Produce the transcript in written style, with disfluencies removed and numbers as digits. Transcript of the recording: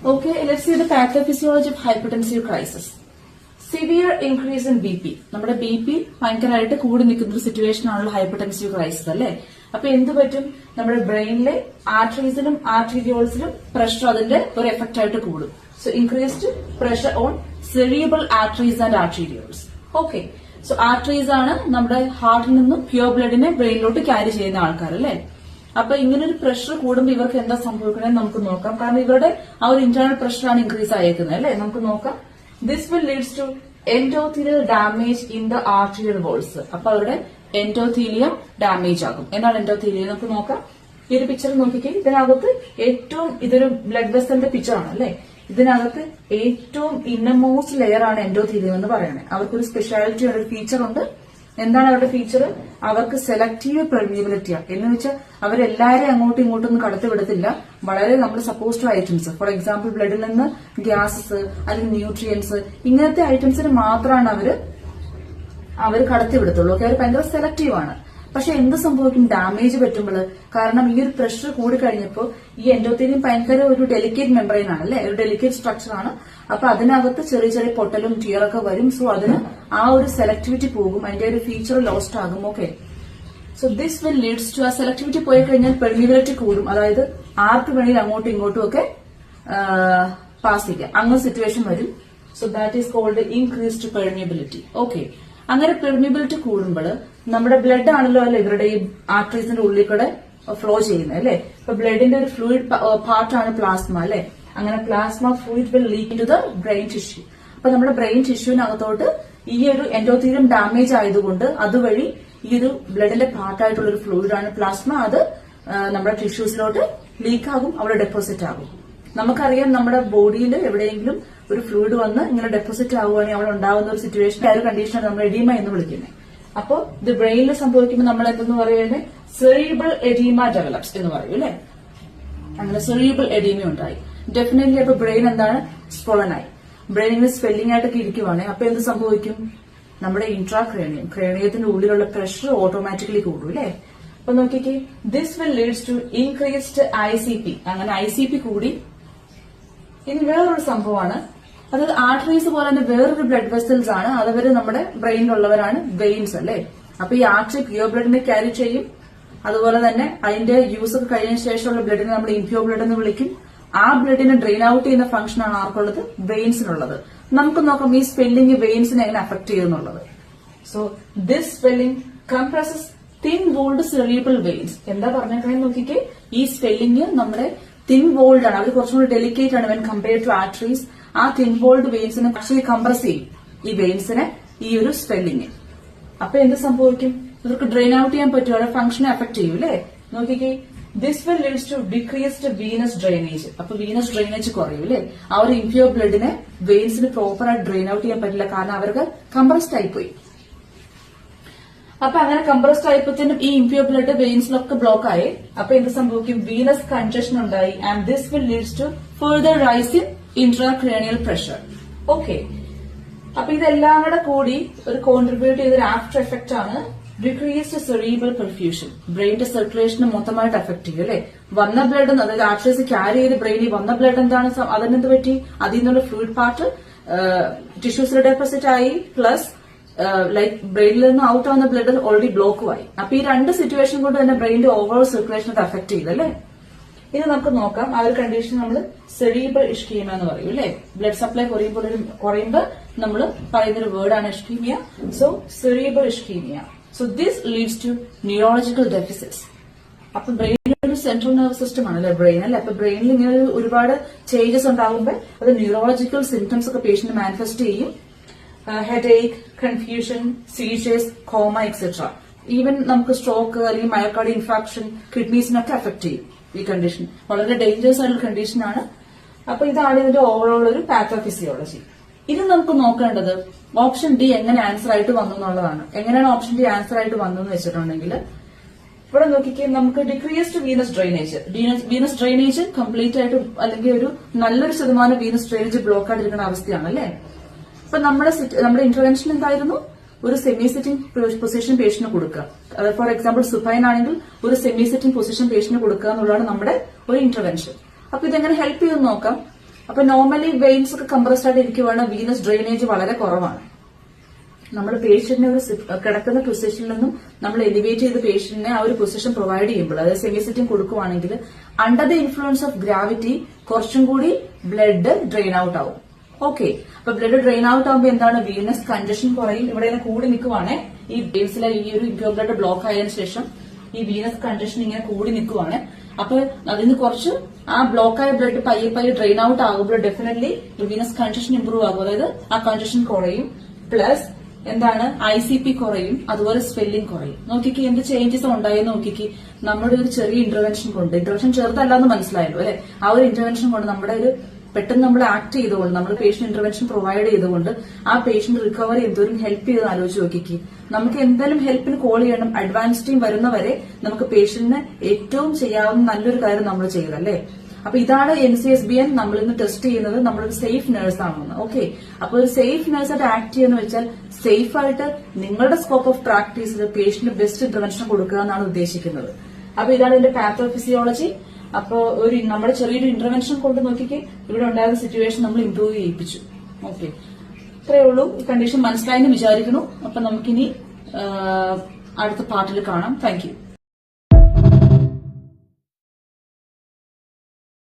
Okay, let's see the pathophysiology of hypertensive crisis. Severe increase in BP. നമ്മുടെ B P ഭയങ്കരമായിട്ട് കൂടി നിൽക്കുന്ന ഒരു സിറ്റുവേഷൻ ആണല്ലോ ഹൈപ്പർടെൻസീവ് ക്രൈസിസ് അല്ലേ. അപ്പൊ എന്ത് പറ്റും, നമ്മുടെ ബ്രെയിനിലെ ആർട്ടറീസിലും ആർട്ടീരിയോൾസിലും പ്രഷർ അതിന്റെ ഒരു എഫക്റ്റ് ആയിട്ട് കൂടും. So increased pressure on cerebral arteries and arterioles. Okay, so arteries ആണ് നമ്മുടെ ഹാർട്ടിൽ നിന്നും പ്യൂർ ബ്ലഡിനെ ബ്രെയിനിലോട്ട് ക്യാരി ചെയ്യുന്ന ആൾക്കാർ അല്ലേ. അപ്പൊ ഇങ്ങനൊരു പ്രഷർ കൂടുമ്പോൾ ഇവർക്ക് എന്താ സംഭവിക്കണമെന്ന് നമുക്ക് നോക്കാം. കാരണം ഇവരുടെ ആ ഒരു ഇന്റേണൽ പ്രഷറാണ് ഇൻക്രീസ് ആയേക്കുന്നത് അല്ലേ. നമുക്ക് നോക്കാം. This will leads to endothelial damage in the arterial walls. അപ്പൊ അവരുടെ എൻഡോത്തീലിയം ഡാമേജ് ആകും. എന്താണ് എൻഡോത്തീലിയം നമുക്ക് നോക്കാം. ഈ ഒരു പിക്ചർ നോക്കിക്കേ. ഇതിനകത്ത് ഏറ്റവും ഇതൊരു ബ്ലഡ് വെസലിന്റെ പിക്ചറാണ് അല്ലെ. ഇതിനകത്ത് ഏറ്റവും ഇന്നമോസ്റ്റ് ലെയർ ആണ് എൻഡോത്തീലിയം എന്ന് പറയുന്നത്. അവർക്കൊരു സ്പെഷ്യാലിറ്റി ഒരു ഫീച്ചർ ഉണ്ട്. എന്താണ് അവരുടെ ഫീച്ചർ? അവർക്ക് സെലക്റ്റീവ് പെർമിയബിലിറ്റിയാണ്. എന്ന് വെച്ചാൽ അവരെല്ലാവരെയും അങ്ങോട്ടും ഇങ്ങോട്ടും ഒന്നും കടത്തി വിടത്തില്ല. വളരെ നമ്മൾ സപ്പോസ്ഡ് ഐറ്റംസ്, ഫോർ എക്സാമ്പിൾ ബ്ലഡിൽ നിന്ന് ഗ്യാസസ് അല്ലെങ്കിൽ ന്യൂട്രിയൻസ്, ഇങ്ങനത്തെ ഐറ്റംസിന് മാത്രമാണ് അവർ കടത്തി വിടത്തുള്ളൂ. ഓക്കെ, അവർ ഭയങ്കര സെലക്റ്റീവ് ആണ്. പക്ഷെ എന്ത് സംഭവിക്കും ഡാമേജ് പറ്റുമ്പോൾ? കാരണം ഈ ഒരു പ്രഷർ കൂടിക്കഴിഞ്ഞപ്പോൾ ഈ എൻഡോത്തീലിയം ഭയങ്കര ഒരു ഡെലിക്കേറ്റ് മെമ്പറൈൻ ആണ് അല്ലെ, ഒരു ഡെലിക്കേറ്റ് സ്ട്രക്ചർ ആണ്. അപ്പൊ അതിനകത്ത് ചെറിയ ചെറിയ പൊട്ടലും ടീയറൊക്കെ വരും. സോ അതിന് ആ ഒരു സെലക്ടിവിറ്റി പോകും, അതിന്റെ ഒരു ഫീച്ചർ ലോസ്റ്റ് ആകും. Okay, so this will leads to ആ സെലക്ടിവിറ്റി പോയി കഴിഞ്ഞാൽ പെർമിയബിലിറ്റി കൂടും. അതായത് ആർക്ക് വേണമെങ്കിൽ അങ്ങോട്ടും ഇങ്ങോട്ടും ഒക്കെ പാസ് ചെയ്യാം. അങ്ങനെ സിറ്റുവേഷൻ വരും. So that is called increased permeability. Okay, അങ്ങനെ പെർമിയബിലിറ്റി കൂടുമ്പോൾ നമ്മുടെ ബ്ലഡ് ആണല്ലോ അല്ലെ ഇവരുടെ ഈ ആർട്ടറീസിന്റെ ഉള്ളിൽ കൂടെ ഫ്ലോ ചെയ്യുന്നത് അല്ലെ. ഇപ്പൊ ബ്ലഡിന്റെ ഒരു ഫ്ലൂയിഡ് പാർട്ടാണ് പ്ലാസ്മ അല്ലെ. അങ്ങനെ plasma fluid will leak into the brain tissue. അപ്പൊ നമ്മുടെ ബ്രെയിൻ ടിഷ്യൂവിനകത്തോട്ട് ഈ ഒരു എൻഡോത്തീലിയം ഡാമേജ് ആയതുകൊണ്ട് അതുവഴി ഈ ഒരു ബ്ലഡിന്റെ പാർട്ടായിട്ടുള്ള ഒരു ഫ്ലൂയിഡാണ് പ്ലാസ്മ. അത് നമ്മുടെ ടിഷ്യൂസിലോട്ട് ലീക്ക് ആകും, അവിടെ ഡെപ്പോസിറ്റ് ആകും. നമുക്കറിയാം നമ്മുടെ ബോഡിയിൽ എവിടെയെങ്കിലും ഒരു ഫ്ലൂയിഡ് വന്ന് ഇങ്ങനെ ഡെപ്പോസിറ്റ് ആവുകയാണെങ്കിൽ അവിടെ ഉണ്ടാകുന്ന ഒരു സിറ്റുവേഷൻ, ആ ഒരു കണ്ടീഷനാണ് നമ്മൾ എഡീമ എന്ന് വിളിക്കുന്നത്. അപ്പോ ഇത് ബ്രെയിനിൽ സംഭവിക്കുമ്പോൾ നമ്മൾ എന്തെന്ന് പറയുന്നത് സെറിബ്രൽ എഡീമ ഡെവലപ്സ് എന്ന് പറയും അല്ലെ. അങ്ങനെ സെറിബ്രൽ എഡീമ ഉണ്ടായി. ഡെഫിനറ്റ്ലി അപ്പൊ ബ്രെയിൻ എന്താണ് സ്വോളനായി, ബ്രെയിനിന് സ്വെല്ലിംഗ് ആയിട്ടൊക്കെ ഇരിക്കുവാണ്. അപ്പൊ എന്ത് സംഭവിക്കും, നമ്മുടെ ക്രേണിയത്തിന്റെ ഉള്ളിലുള്ള പ്രഷർ ഓട്ടോമാറ്റിക്കലി കൂടും അല്ലെ. അപ്പൊ നോക്കിക്കേ, this will leads to increased ICP. അങ്ങനെ ICP കൂടി. ഇനി വേറൊരു സംഭവമാണ്, അത് ആർട്ടറീസ് പോലെ തന്നെ വേറൊരു ബ്ലഡ് വെസൽസ് ആണ്. അതവര് നമ്മുടെ ബ്രെയിനിലുള്ളവരാണ് വെയിൻസ് അല്ലെ. അപ്പൊ ഈ ആർട്ടറി പ്യൂർ ബ്ലഡിനെ ക്യാരി ചെയ്യും. അതുപോലെ തന്നെ അതിന്റെ യൂസ് ഒക്കെ കഴിഞ്ഞ ശേഷമുള്ള ബ്ലഡിനെ നമ്മൾ ഇംപ്യൂർ ബ്ലഡ് എന്ന് വിളിക്കും. ആ ബ്ലഡിനെ ഡ്രെയിൻ ഔട്ട് ചെയ്യുന്ന ഫംഗ്ഷൻ ആണ് ആർക്കുള്ളത്, വെയിൻസിനുള്ളത്. നമുക്ക് നോക്കാം ഈ സ്പെല്ലിംഗ് വെയിൻസിനെ എങ്ങനെ അഫക്ട് ചെയ്യുന്നുള്ളത്. So this swelling compresses thin walled cerebral veins. എന്താ പറഞ്ഞേക്കണേ നോക്കിക്കേ, ഈ സ്പെല്ലിംഗ് നമ്മുടെ തിൻ വോൾഡ് ആണ്. അവർ കുറച്ചും കൂടി ഡെലിക്കേറ്റ് ആണ് വെൻ കമ്പയർഡ് ടു ആർട്ടറീസ്. ആ തിൻ വോൾഡ് വെയിൻസിനെ ആക്ച്വലി കംപ്രസ് ചെയ്യും ഈ വെയിൻസിനെ ഈ ഒരു സ്പെല്ലിംഗ്. അപ്പൊ എന്ത് സംഭവിക്കും, ഇവർക്ക് ഡ്രെയിൻ ഔട്ട് ചെയ്യാൻ പറ്റും, അവരുടെ ഫംഗ്ഷനെ അഫക്ട് ചെയ്യും അല്ലെ. നോക്കിക്കേ, this will leads to decreased venous drainage. അപ്പൊ വീനസ് ഡ്രെയിനേജ് കുറയും അല്ലെ. ആ ഒരു ഇംപ്യൂർ ബ്ലഡിനെ വെയിൻസിന് പ്രോപ്പറായിട്ട് ഡ്രെയിൻ ഔട്ട് ചെയ്യാൻ പറ്റില്ല, കാരണം അവർക്ക് കംപ്രസ്ഡ് ആയിപ്പോയി. അപ്പൊ അങ്ങനെ കംപ്രസ്ഡ് ആയപ്പോഴത്തേനും ഈ ഇംപ്യൂർ ബ്ലഡ് വെയിൻസിലൊക്കെ ബ്ലോക്ക് ആയി. അപ്പൊ എന്ത് സംഭവിക്കും, വീനസ് കൺജഷൻ ഉണ്ടായി. And this will leads to further rise in intracranial pressure. Okay, അപ്പൊ ഇതെല്ലാം കൂടി ഒരു കോൺട്രിബ്യൂട്ട് ചെയ്തൊരു ആഫ്റ്റർ എഫക്റ്റ് ആണ് ഡിക്രീസ്ഡ് സെറിബ്രൽ പെർഫ്യൂഷൻ. ബ്രെയിനിന്റെ സർക്കുലേഷനെ മൊത്തമായിട്ട് അഫക്ട് ചെയ്യും അല്ലെ. വന്ന ബ്ലഡ്, അതായത് ആർട്ടറീസ് ക്യാരി ചെയ്ത് ബ്രെയിനിൽ വന്ന ബ്ലഡ് എന്താണ്, അതിനെന്ത് പറ്റി, അതിൽ നിന്നുള്ള ഫ്ലൂയിഡ് പാർട്ട് ടിഷ്യൂസിൽ ഡെപ്പോസിറ്റ് ആയി, പ്ലസ് ലൈക്ക് ബ്രെയിനിൽ നിന്ന് ഔട്ട് ആവുന്ന ബ്ലഡ് ഓൾറെഡി ബ്ലോക്കുമായി. അപ്പൊ ഈ രണ്ട് സിറ്റുവേഷൻ കൊണ്ട് തന്നെ ബ്രെയിനിന്റെ ഓവറോൾ സർക്കുലേഷൻ അത് അഫക്ട് ചെയ്തല്ലേ. ഇനി നമുക്ക് നോക്കാം, ആ ഒരു കണ്ടീഷൻ നമ്മൾ സെറിബ്രൽ ഇഷ്കീമിയ എന്ന് പറയും അല്ലെ. ബ്ലഡ് സപ്ലൈ കുറയുമ്പോൾ നമ്മൾ പറയുന്നൊരു വേർഡാണ് ischaemia. So cerebral ischaemia. So this leads to neurological deficits. അപ്പൊ ബ്രെയിനിൽ ഒരു സെൻട്രൽ നെർവസ് സിസ്റ്റം ആണ് അല്ലെ ബ്രെയിൻ അല്ലെ. അപ്പൊ ബ്രെയിനിൽ ഇങ്ങനെ ഒരുപാട് ചേഞ്ചസ് ഉണ്ടാകുമ്പോൾ അത് ന്യൂറോളജിക്കൽ സിംറ്റംസ് ഒക്കെ പേഷ്യന്റ് മാനിഫെസ്റ്റ് ചെയ്യും. Headache, confusion, seizures, comma etcetera. Even നമുക്ക് സ്ട്രോക്ക് അല്ലെങ്കിൽ മയോകാർഡിയൽ ഇൻഫാക്ഷൻ, കിഡ്നീസിനൊക്കെ അഫക്ട് ചെയ്യും ഈ കണ്ടീഷൻ. വളരെ ഡേഞ്ചറസ് ആയിട്ടുള്ള കണ്ടീഷനാണ്. അപ്പൊ ഇതാണ് ഇതിന്റെ ഓവറോൾ ഒരു പാത്തോഫിസിയോളജി. ഇനി നമുക്ക് നോക്കേണ്ടത് ഓപ്ഷൻ ഡി എങ്ങനെ ആൻസർ ആയിട്ട് വന്നു എന്നുള്ളതാണ്. എങ്ങനെയാണ് ഓപ്ഷൻ ഡി ആൻസർ ആയിട്ട് വന്നതെന്ന് വെച്ചിട്ടുണ്ടെങ്കിൽ ഇവിടെ നോക്കിക്കേ, നമുക്ക് decreased venous drainage. Venous drainage complete ആയിട്ട് അല്ലെങ്കിൽ ഒരു നല്ലൊരു ശതമാനം വീനസ് ഡ്രെയിനേജ് ബ്ലോക്ക് ആയിട്ടിരിക്കുന്ന അവസ്ഥയാണ് അല്ലെ. അപ്പൊ നമ്മുടെ ഇന്റർവെൻഷൻ എന്തായിരുന്നു, ഒരു സെമി സിറ്റിംഗ് പൊസിഷൻ പേഷ്യന്റ് കൊടുക്കുക. ഫോർ എക്സാമ്പിൾ സുപ്പൈൻ ആണെങ്കിൽ ഒരു സെമി സിറ്റിംഗ് പൊസിഷൻ പേഷ്യന്റ് കൊടുക്കുക എന്നുള്ളതാണ് നമ്മുടെ ഒരു ഇന്റർവെൻഷൻ. അപ്പൊ ഇതെങ്ങനെ ഹെൽപ്പ് ചെയ്യുമെന്ന് നോക്കാം. അപ്പൊ നോർമലി വെയിൻസ് ഒക്കെ കംപ്രസ്ഡ് ആയിട്ട് ഇരിക്കുവാണ്, വീനസ് ഡ്രെയിനേജ് വളരെ കുറവാണ്. നമ്മൾ പേഷ്യന്റിനെ ഒരു കിടക്കുന്ന പൊസിഷനിൽ നിന്നും നമ്മൾ എലിവേറ്റ് ചെയ്ത് പേഷ്യന്റിനെ ആ ഒരു പൊസിഷൻ പ്രൊവൈഡ് ചെയ്യുമ്പോൾ, അതായത് സെമി സിറ്റിംഗ് കൊടുക്കുവാണെങ്കിൽ under the influence of gravity കുറച്ചും കൂടി ബ്ലഡ് ഡ്രെയിൻ ഔട്ട് ആവും. ഓക്കെ, അപ്പൊ ബ്ലഡ് ഡ്രെയിൻ ഔട്ട് ആകുമ്പോൾ എന്താണ്, വീനസ് കൺജഷൻ കുറയും. ഇവിടെ കൂടി നിൽക്കുവാണ്, ഈ ബേസിലെ ഈ ഒരു ഇൻഫ്ലോ ബ്ലഡ് ബ്ലോക്ക് ആയതിനു ശേഷം ഈ വീനസ് കൺജഷൻ ഇങ്ങനെ കൂടി നിൽക്കുവാണ്. അപ്പൊ അതിന് കുറച്ച് ആ ബ്ലോക്കായ ബ്ലഡ് പയ്യെ പയ്യെ ഡ്രെയിൻ ഔട്ട് ആകുമ്പോൾ ഡെഫിനറ്റ്ലി വീനസ് കൺജഷൻ ഇംപ്രൂവ് ആകും, അതായത് ആ കൺജഷൻ കുറയും. പ്ലസ് എന്താണ്, ICP കുറയും, അതുപോലെ സ്വെല്ലിംഗ് കുറയും. നോക്കിക്ക് എന്ത് ചേഞ്ചസ് ഉണ്ടായെന്ന് നോക്കിക്ക്. നമ്മുടെ ഒരു ചെറിയ ഇന്റർവെൻഷൻ കൊണ്ട്, ഇന്റർവെൻഷൻ ചെറുതല്ലാന്ന് മനസ്സിലായല്ലോ അല്ലെ, ആ ഒരു ഇന്റർവെൻഷൻ കൊണ്ട് നമ്മുടെ ഒരു പെട്ടെന്ന് നമ്മൾ ആക്ട് ചെയ്തുകൊണ്ട്, നമ്മൾ പേഷ്യന്റ് ഇന്റർവെൻഷൻ പ്രൊവൈഡ് ചെയ്തുകൊണ്ട് ആ പേഷ്യന്റ് റിക്കവറി എന്തോരം ഹെൽപ്പ് ചെയ്തെന്ന് ആലോചിച്ച് നോക്കിക്ക്. നമുക്ക് എന്തായാലും ഹെൽപ്പിന് കോൾ ചെയ്യണം. അഡ്വാൻസ് ടീം വരുന്നവരെ നമുക്ക് പേഷ്യന്റിന് ഏറ്റവും ചെയ്യാവുന്ന നല്ലൊരു കാര്യം നമ്മൾ ചെയ്തല്ലേ. അപ്പൊ ഇതാണ് NCSBN നമ്മൾ ഇന്ന് ടെസ്റ്റ് ചെയ്യുന്നത്, നമ്മളൊരു സേഫ് നഴ്സ് ആണെന്ന്. ഓക്കെ, അപ്പൊ ഒരു സേഫ് നഴ്സായിട്ട് ആക്ട് ചെയ്യുന്ന വെച്ചാൽ സേഫ് ആയിട്ട് നിങ്ങളുടെ സ്കോപ്പ് ഓഫ് പ്രാക്ടീസിൽ പേഷ്യന്റ് ബെസ്റ്റ് ഇന്റർവെൻഷൻ കൊടുക്കുക എന്നാണ് ഉദ്ദേശിക്കുന്നത്. അപ്പൊ ഇതാണ് ഇതിന്റെ പാത്തോഫിസിയോളജി. അപ്പോ നമ്മുടെ ചെറിയൊരു ഇന്റർവെൻഷൻ കൊണ്ട് നോക്കിക്ക് ഇവിടെ ഉണ്ടായിരുന്ന സിറ്റുവേഷൻ നമ്മൾ ഇംപ്രൂവ് ചെയ്യിപ്പിച്ചു. ഓക്കെ, ഇത്രയേ ഉള്ളൂ. ഈ കണ്ടീഷൻ മനസ്സിലായെന്ന് വിചാരിക്കുന്നു. അപ്പൊ നമുക്കിനി അടുത്ത പാർട്ടിൽ കാണാം. Thank you.